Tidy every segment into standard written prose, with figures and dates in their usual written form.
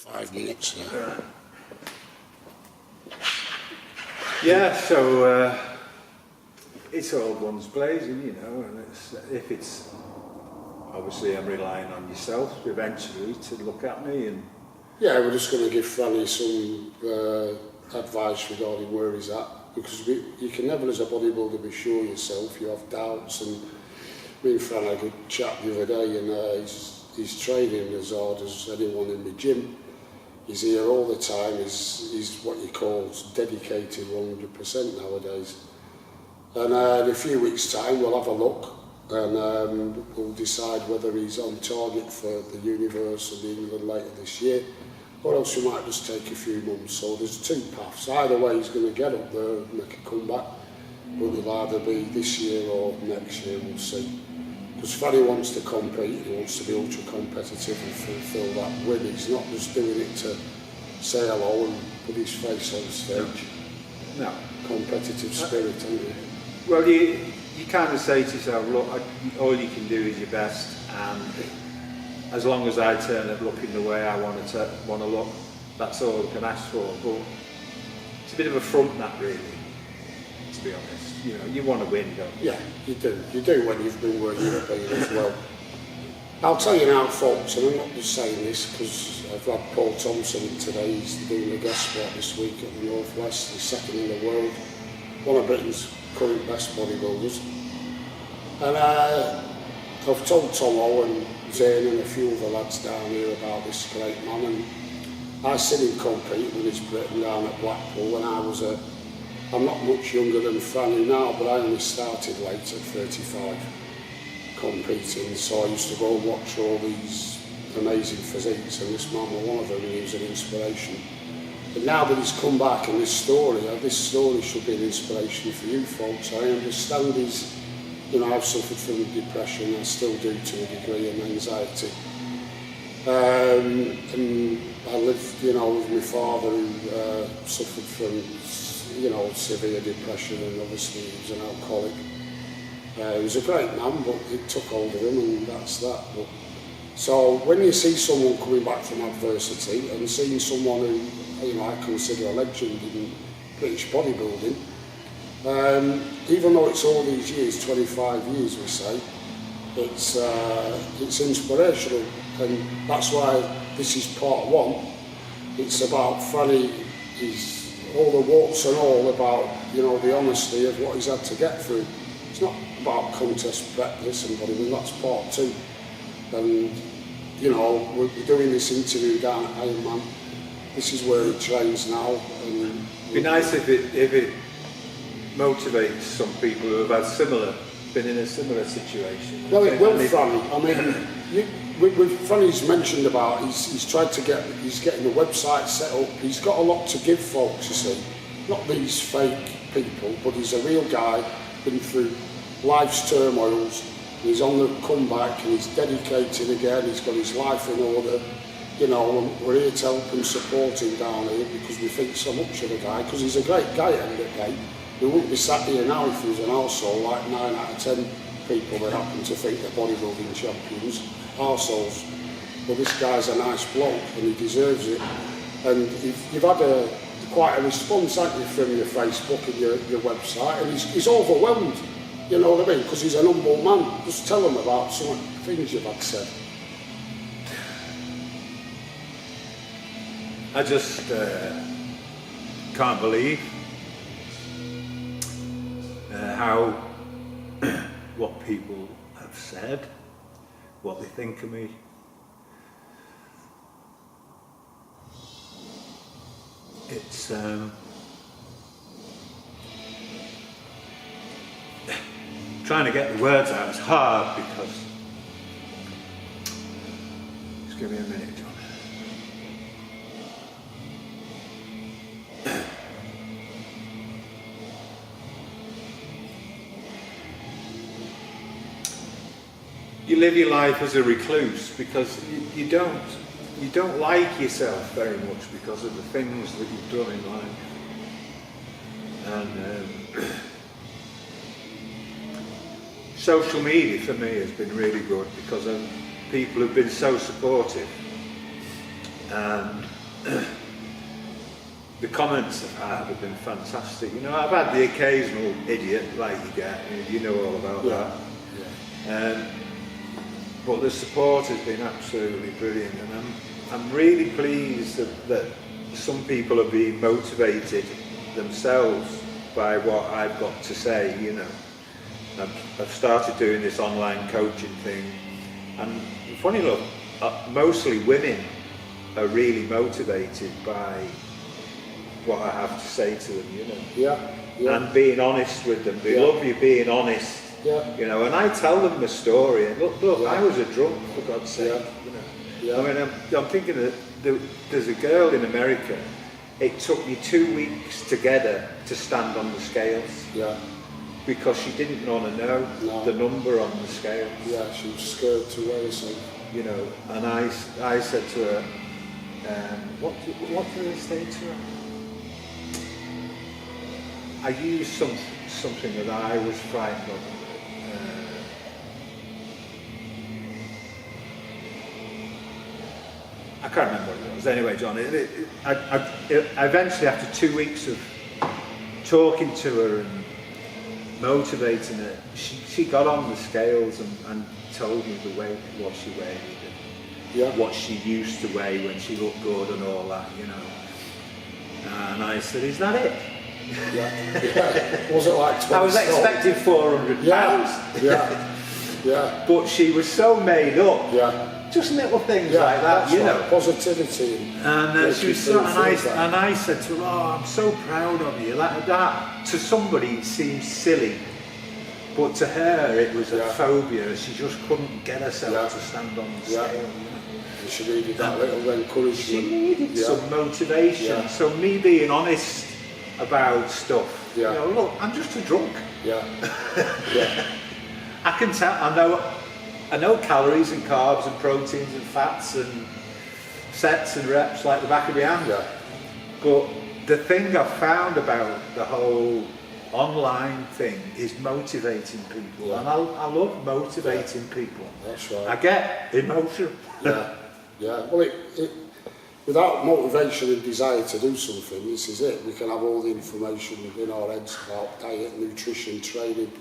5 minutes. Yeah, so it's all guns blazing, you know, and if it's obviously I'm relying on yourself eventually to look at me and. Yeah, we're just going to give Franny some advice regarding where he's at, because you can never, as a bodybuilder, be sure yourself. You have doubts, and me and Fran had a good chat the other day, and he's training as hard as anyone in the gym. He's here all the time. He's what you call dedicated 100% nowadays. And in a few weeks' time, we'll have a look, and we'll decide whether he's on target for the Universe and the England later this year, or else we might just take a few months. So there's two paths. Either way, he's going to get up there and make a comeback, but it'll either be this year or next year, we'll see. Because Fanny wants to compete, he wants to be ultra competitive and fulfil that win. He's not just doing it to say hello and put his face on stage. No. Competitive spirit, isn't it? Well, you kind of say to yourself, look, all you can do is your best, and as long as I turn up looking the way I want to look, that's all I can ask for. But it's a bit of a front, that really, to be honest. You know, you want to win, don't you? Yeah, you do. You do when you've been where you've been as well. I'll tell you now, folks, and I'm not just saying this because I've had Paul Thompson today. He's doing a guest spot this week at the Northwest. He's second in the world, one of Britain's current best bodybuilders. And I've told Tomo and Zane and a few other lads down here about this great man. And I seen him compete with his Britain down at Blackpool when I was I'm not much younger than Franny now, but I only started late at 35 competing, so I used to go and watch all these amazing physiques, and this man was one of them, and he was an inspiration. But now that he's come back, and this story should be an inspiration for you folks. I understand I've suffered from depression, I still do to a degree, and anxiety. And I lived, with my father who suffered from severe depression, and obviously he was an alcoholic. He was a great man, but it took hold of him, and that's that. But, so when you see someone coming back from adversity, and seeing someone who I consider a legend in British bodybuilding, even though it's all these years, 25 years we say, it's inspirational, and that's why this is part one. It's about Franny, all the warts and all about, the honesty of what he's had to get through. It's not about contest prep, this and bodybuilding, that's part two. And, we're doing this interview down at Ironman. This is where he trains now. And it'd be nice if it motivates some people who have been in a similar situation. Well, it will, Franny. I mean, Franny's mentioned about he's getting the website set up. He's got a lot to give folks, you see. Not these fake people, but he's a real guy, been through life's turmoils. He's on the comeback, and he's dedicated again. He's got his life in order. And we're here to help and support him down here because we think so much of the guy, because he's a great guy at the end of the day. We wouldn't be sat here now if he was an arsehole like 9 out of 10 people that happen to think they're bodybuilding champions. Arseholes. But this guy's a nice bloke, and he deserves it. And you've had quite a response, haven't you, from your Facebook and your website, and he's overwhelmed, you know what I mean, because he's an humble man. Just tell him about some things you've had said. I just can't believe how what people have said, what they think of me. It's trying to get the words out is hard because. Just give me a minute, John. You live your life as a recluse because you don't like yourself very much because of the things that you've done in life. And social media for me has been really good because of people who've been so supportive. and the comments I've had have been fantastic. You know, I've had the occasional idiot like you get, you know all about that. Yeah. But the support has been absolutely brilliant, and I'm really pleased that some people are being motivated themselves by what I've got to say, you know. I've started doing this online coaching thing, and funny enough, mostly women are really motivated by what I have to say to them, you know. Yeah. And being honest with them. They love you being honest. Yeah. You know, and I tell them the story, and look, I was a drunk, for God's sake. You know. I mean, I'm thinking that there's a girl in America. It took me 2 weeks together to stand on the scales. Yeah. Because she didn't want to know the number on the scales. Yeah, she was scared to weigh something. You know, and I said to her, what did I say to her? I used something that I was frightened of. I can't remember what it was. Anyway, John, I eventually, after 2 weeks of talking to her and motivating her, she got on the scales and told me the weight, what she weighed, and what she used to weigh when she looked good and all that, you know. And I said, "Is that it?" Yeah. Was it like 20 I was expecting 400 pounds. Yeah. But she was so made up. Yeah. Just little things like that, you know. Positivity. And she was so, and I said to her, "Oh, I'm so proud of you." Like that, to somebody it seems silly, but to her it was a phobia. She just couldn't get herself to stand on the scale. You know? She needed that little encouragement. She needed some motivation. So me being honest about stuff. You know, look, I'm just a drunk. I can tell. I know calories and carbs and proteins and fats and sets and reps like the back of my hand. But the thing I've found about the whole online thing is motivating people, and I love motivating people. That's right. I get emotional. Well, without motivation and desire to do something, this is it. We can have all the information within our heads about diet, nutrition, training.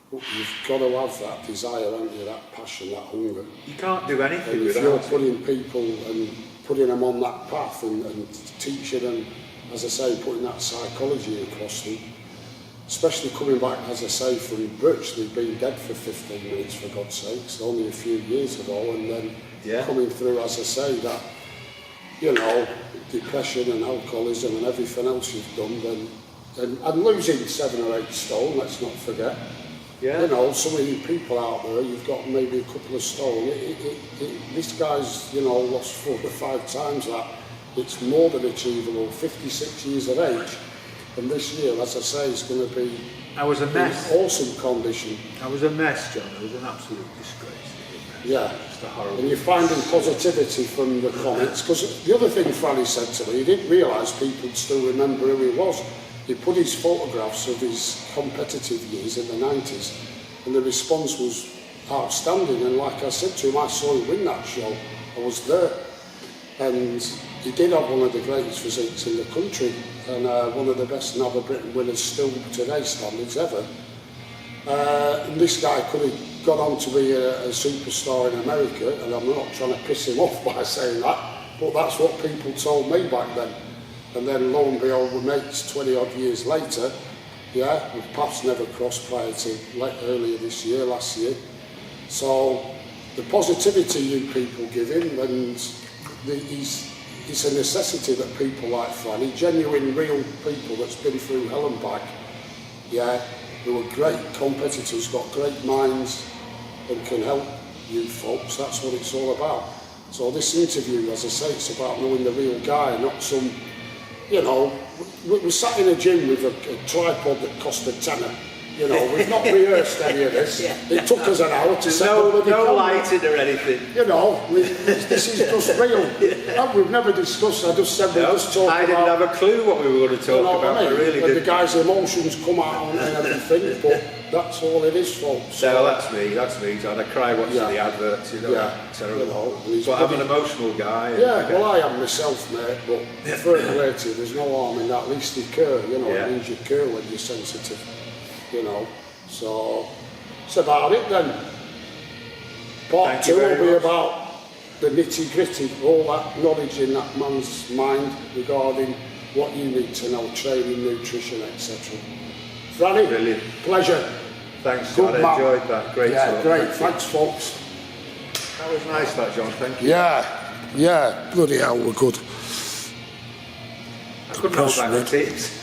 But you've got to have that desire, haven't you? That passion, that hunger. You can't do anything without it. If you're putting people and putting them on that path and teaching them, as I say, putting that psychology across them, especially coming back, as I say, from virtually being dead for 15 minutes, for God's sakes, only a few years ago, and then coming through, as I say, that, you know, depression and alcoholism and everything else you've done, and losing 7 or 8 stone, let's not forget. You know, some of you people out there, you've got maybe a couple of stone. This guy's, you know, lost 4 or 5 times that. It's more than achievable, 56 years of age. And this year, as I say, it's going to be in awesome condition. I was a mess, John. It was an absolute disgrace. Yeah. Just a horrible. And you're finding positivity from the comments. Because the other thing Franny said to me, he didn't realise people would still remember who he was. He put his photographs of his competitive years in the 90s, and the response was outstanding. And like I said to him, I saw him win that show. I was there. And he did have one of the greatest physiques in the country, and one of the best Navel Britain winners still today standards ever. And this guy could have gone on to be a superstar in America, and I'm not trying to piss him off by saying that, but that's what people told me back then. And then lo and behold, we're mates 20 odd years later, with paths never crossed prior to earlier this year, last year. So the positivity you people give him, and it's a necessity that people like Franny, genuine, real people that's been through hell and back, who are great competitors, got great minds and can help you folks. That's what it's all about. So this interview, as I say, it's about knowing the real guy, not some, you know, we sat in a gym with a tripod that cost a tenner. You know, we've not rehearsed any of this. It took us an hour to set up with no lighting or anything. You know, this is just real. We've never discussed. I just said we just talk about. I didn't have a clue what we were going to talk about. I really did. The guy's emotions come out and everything, but That's all it is, folks. So that's me, and I cry watching the adverts, you know, terrible. You know, and he's but I'm an bloody- emotional guy. Yeah, well, I am myself, mate, but for it later, there's no harm in that. At least you care, you know, it means you care when you're sensitive, you know. So, that's about it then. Part 2 will be about the nitty gritty, all that knowledge in that man's mind regarding what you need to know, training, nutrition, etc. Franny, Brilliant. pleasure. Thanks, Good John. I man. enjoyed that. Great talk. Great. Thanks, folks. That was nice, that, John. Thank you. Yeah, bloody hell, we're good. I couldn't hold back the tears.